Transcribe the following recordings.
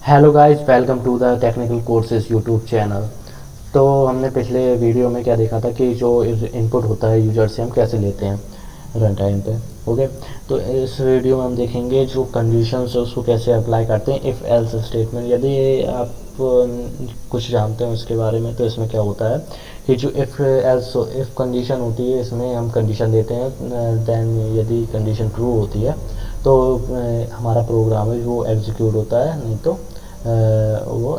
Hello guys, welcome to the technical courses YouTube channel. तो हमने पिछले वीडियो में क्या देखा था कि जो इनपुट होता है यूजर से हम कैसे लेते हैं रन टाइम पे। ओके, तो इस वीडियो में हम देखेंगे जो कंडीशंस है उसको कैसे अप्लाई करते हैं इफ़ एल्स स्टेटमेंट। यदि आप कुछ जानते हैं उसके बारे में, तो इसमें क्या होता है कि जो इफ़ कंडीशन होती है इसमें हम कंडीशन देते हैं, देन यदि कंडीशन ट्रू होती है तो हमारा प्रोग्राम है वो एग्जीक्यूट होता है, नहीं तो वो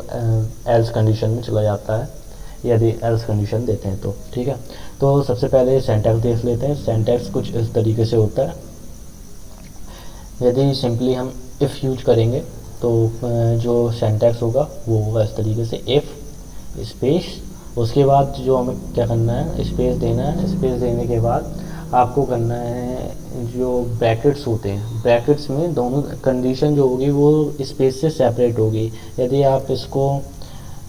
एल्स कंडीशन में चला जाता है यदि एल्स कंडीशन देते हैं तो। ठीक है, तो सबसे पहले सिंटैक्स देख लेते हैं। सिंटैक्स कुछ इस तरीके से होता है। यदि सिंपली हम इफ़ यूज करेंगे तो जो सिंटैक्स होगा वो होगा इस तरीके से, इफ़ स्पेस, उसके बाद जो हमें क्या करना है, स्पेस देना है। स्पेस देने के बाद आपको करना है, जो ब्रैकेट्स होते हैं ब्रैकेट्स में दोनों कंडीशन जो होगी वो स्पेस से सेपरेट होगी। यदि आप इसको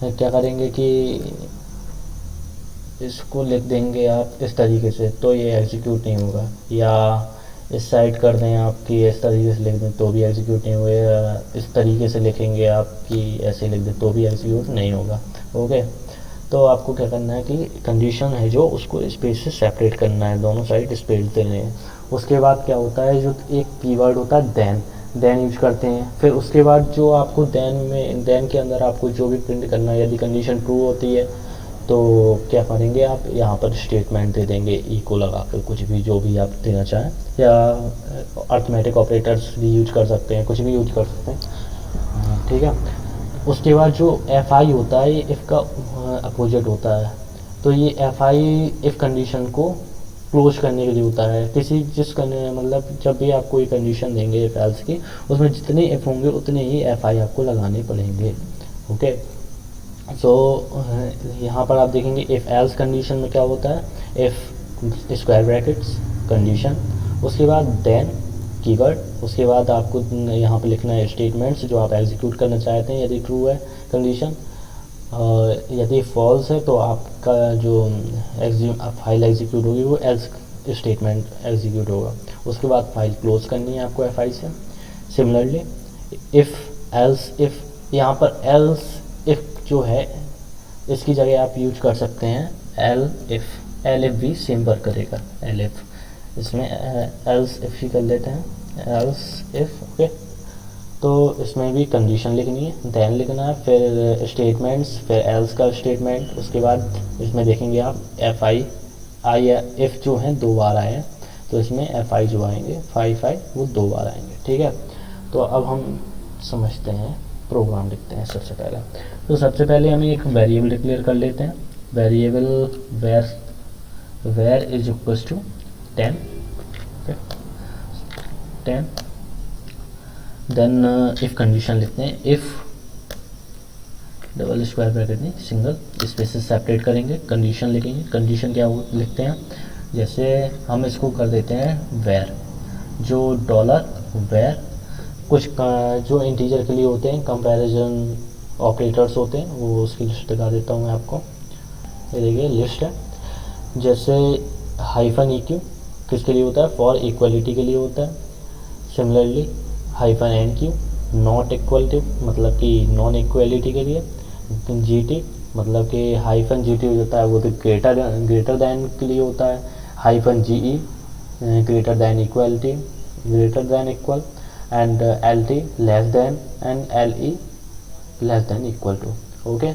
क्या करेंगे कि इसको लिख देंगे आप इस तरीके से तो ये एग्जीक्यूट नहीं होगा, या इस साइड कर दें आप कि इस तरीके से लिख दें तो भी एग्जीक्यूट नहीं होगा, या इस तरीके से लिखेंगे आप कि ऐसे लिख दें तो भी एग्जीक्यूट नहीं होगा। ओके, तो आपको क्या करना है कि कंडीशन है जो उसको स्पेस से सेपरेट करना है, दोनों साइड स्पेस देने हैं। उसके बाद क्या होता है, जो एक कीवर्ड होता है देन यूज करते हैं। फिर उसके बाद जो आपको देन के अंदर आपको जो भी प्रिंट करना है, यदि कंडीशन ट्रू होती है तो क्या करेंगे आप यहाँ पर स्टेटमेंट दे देंगे ई को लगा कर, कुछ भी जो भी आप देना चाहें, या अर्थमेटिक ऑपरेटर्स भी यूज कर सकते हैं, कुछ भी यूज कर सकते हैं। ठीक है, उसके बाद जो एफ आई होता है ये इफ़ का अपोजिट होता है। तो ये एफ आई इफ़ कंडीशन को क्लोज करने के लिए होता है। मतलब जब भी आप कोई कंडीशन देंगे इफ एल्स की, उसमें जितने इफ़ होंगे उतने ही एफ आई आपको लगाने पड़ेंगे। ओके, सो यहाँ पर आप देखेंगे इफ़ एल्स कंडीशन में क्या होता है, इफ़ स्क्वायर ब्रैकेट्स कंडीशन, उसके बाद देन कीवर्ड, उसके बाद आपको यहाँ पे लिखना है स्टेटमेंट्स जो आप एग्जीक्यूट करना चाहते हैं यदि ट्रू है कंडीशन। यदि फॉल्स है तो आपका जो फाइल एग्जीक्यूट होगी वो एल्स स्टेटमेंट एग्जीक्यूट होगा। उसके बाद फाइल क्लोज करनी है आपको एफ आई से। सिमिलरली इफ़ एल्स इफ़, यहाँ पर एल्स इफ़ जो है इसकी जगह आप यूज कर सकते हैं एल इफ़ भी सेम वर्क करेगा। एल इफ़, इसमें एल्स इफ़ ही कर लेते हैं, एल्स इफ़। ओके, तो इसमें भी कंडीशन लिखनी है, देन लिखना है, फिर स्टेटमेंट्स, फिर एल्स का स्टेटमेंट। उसके बाद इसमें देखेंगे आप एफ आई इफ़ जो हैं दो बार आए हैं, तो इसमें एफ आई जो आएंगे फाइव वो दो बार आएंगे। ठीक है, तो अब हम समझते हैं, प्रोग्राम लिखते हैं। सबसे पहले हम एक वेरिएबल डिक्लेयर कर लेते हैं। Variable var is equals to 10। 10, then if condition लिखते हैं, इफ़ डबल स्क्वायर ब्रैकेट नहीं सिंगल स्पेसेस सेपरेट करेंगे, कंडीशन लिखेंगे। कंडीशन क्या लिखते हैं, जैसे हम इसको कर देते हैं वेर, जो डॉलर वेर कुछ जो इंटीजर के लिए होते हैं कंपैरिजन ऑपरेटर्स होते हैं, वो उसकी लिस्ट दिखा देता हूँ मैं आपको। ये देखिए लिस्ट है, जैसे हाइफन ई क्यू किसके लिए होता है, फॉर इक्वलिटी के लिए होता है। Similarly hyphen N Q not equality मतलब कि नॉन इक्वलिटी के लिए। जी टी मतलब कि हाइफन जी टी होता है वो तो ग्रेटर दैन के लिए होता है। Hyphen G E greater than equality, greater than equal, and L T less than, and L E less than equal to. Okay,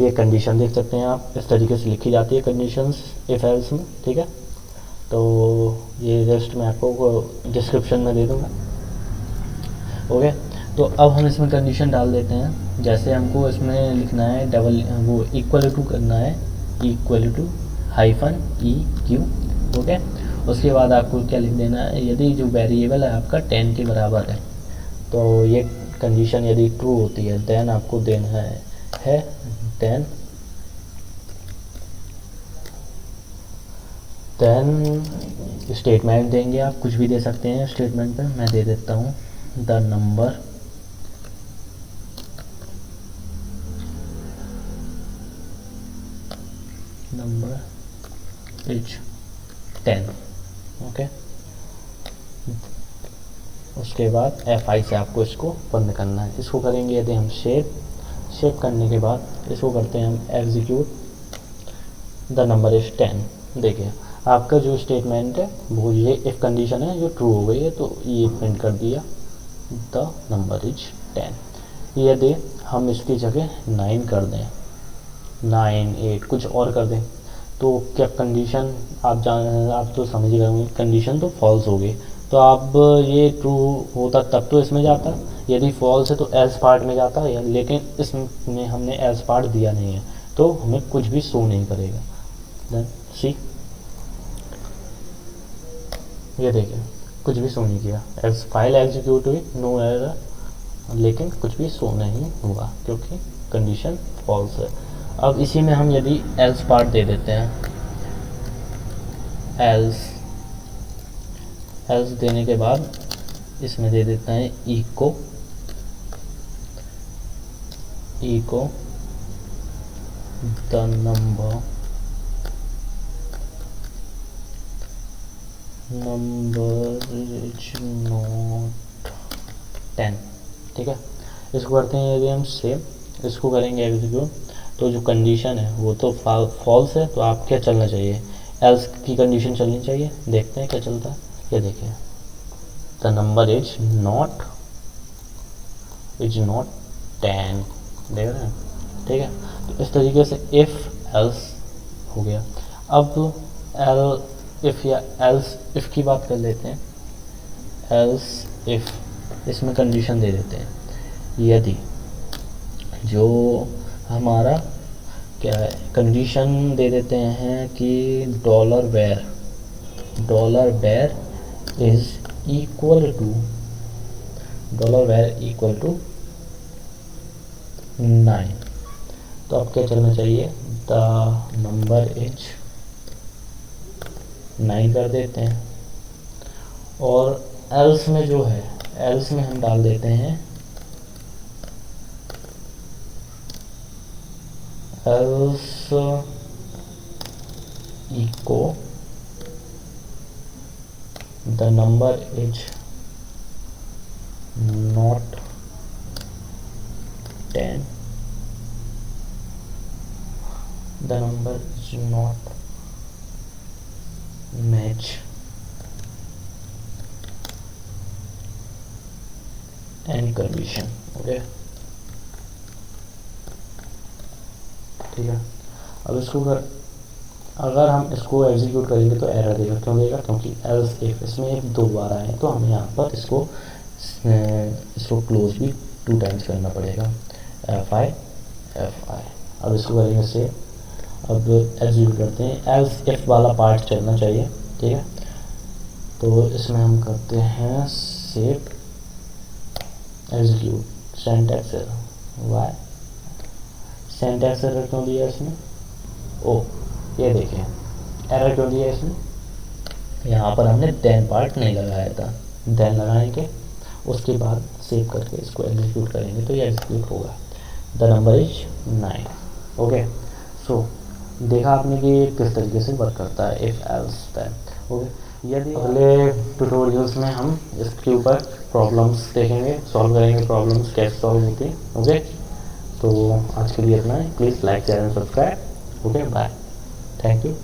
ये कंडीशन देख सकते हैं आप, इस तरीके से लिखी जाती है कंडीशंस इफ एल्स में। ठीक है, तो ये रेस्ट मैं आपको डिस्क्रिप्शन में दे दूँगा। ओके, तो अब हम इसमें कंडीशन डाल देते हैं। जैसे हमको इसमें लिखना है डबल वो इक्वल टू करना है, equal to hyphen E Q. Okay, उसके बाद आपको क्या लिख देना है, यदि जो वेरिएबल है आपका 10 के बराबर है तो ये कंडीशन यदि ट्रू होती है देन आपको देना है देन स्टेटमेंट देंगे। आप कुछ भी दे सकते हैं स्टेटमेंट पे, मैं दे देता हूँ द नंबर इज 10। ओके, उसके बाद F5 से आपको इसको बंद करना है। इसको करेंगे यदि हम शेप करने के बाद इसको करते हैं हम एग्जीक्यूट, द नंबर इज़ 10। देखिए आपका जो स्टेटमेंट है वो ये इफ़ कंडीशन है जो ट्रू हो गई है, तो ये प्रिंट कर दिया द नंबर इज 10। यदि हम इसकी जगह 9 कर दें, 9 8 कुछ और कर दें, तो क्या कंडीशन आप तो समझ गए होंगे, कंडीशन तो फॉल्स हो गई। तो अब ये ट्रू होता तब तो इसमें जाता, यदि फॉल्स है तो एल्स पार्ट में जाता है, लेकिन इसमें हमने एल्स पार्ट दिया नहीं है तो हमें कुछ भी शो नहीं करेगा। देन सी, ये देखिए कुछ भी शो नहीं किया, एल्स फाइल एग्जीक्यूट हुई, नो एरर, लेकिन कुछ भी शो नहीं हुआ क्योंकि कंडीशन फॉल्स है। अब इसी में हम यदि एल्स पार्ट दे देते हैं, एल्स देने के बाद इसमें दे देते हैं echo the number is not 10। ठीक है, इसको करते हैं यदि हम सेव, इसको करेंगे एग्जीक्यूट, तो जो कंडीशन है वो तो फॉल्स है, तो आप क्या चलना चाहिए, एल्स की कंडीशन चलनी चाहिए। देखते हैं क्या चलता है। ये देखिए द नंबर इज नॉट 10, देख रहे हैं। ठीक है, तो इस तरीके से इफ़ एल्स हो गया। अब एल्स इफ़ की बात कर लेते हैं। एल्स इफ़ इसमें कंडीशन दे देते हैं, यदि जो हमारा क्या है, कंडीशन दे देते हैं कि dollar var is equal to 9, तो अब क्या चलना चाहिए, द नंबर इज 9 कर देते हैं। और एल्स में जो है, एल्स में हम डाल देते हैं else echo the number is not 10, the number is not match and condition. Okay, ठीक है। अब इसको अगर हम इसको एग्जीक्यूट करेंगे तो एरर देगा, क्यों देगा, क्योंकि एल्स इफ इसमें एक 2 बार आए, तो हमें यहाँ पर इसको क्लोज भी 2 टाइम्स करना पड़ेगा, F I। अब इसको करेंगे से, अब एग्जीक्यूट करते हैं, एल्स इफ वाला पार्ट चलना चाहिए। ठीक है, तो इसमें हम करते हैं save execute syntax error. Why syntax error क्यों दिया इसमें, ओ ये देखिए एरर क्यों दिया इसमें, यहाँ पर हमने देन पार्ट नहीं लगाया था, देन लगाएंगे उसके बाद सेव करके इसको एग्जीक्यूट करेंगे तो ये एग्जीक्यूट होगा, द नंबर इज 9। ओके, सो देखा आपने कि किस तरीके से वर्क करता है इफ एल्स देन। ओके, यदि अगले ट्यूटोरियल्स में हम इसके ऊपर प्रॉब्लम्स देखेंगे, सॉल्व करेंगे प्रॉब्लम्स कैसे सॉल्व होती है। ओके, तो आज के लिए इतना है, please like share and subscribe. Okay, bye, thank you.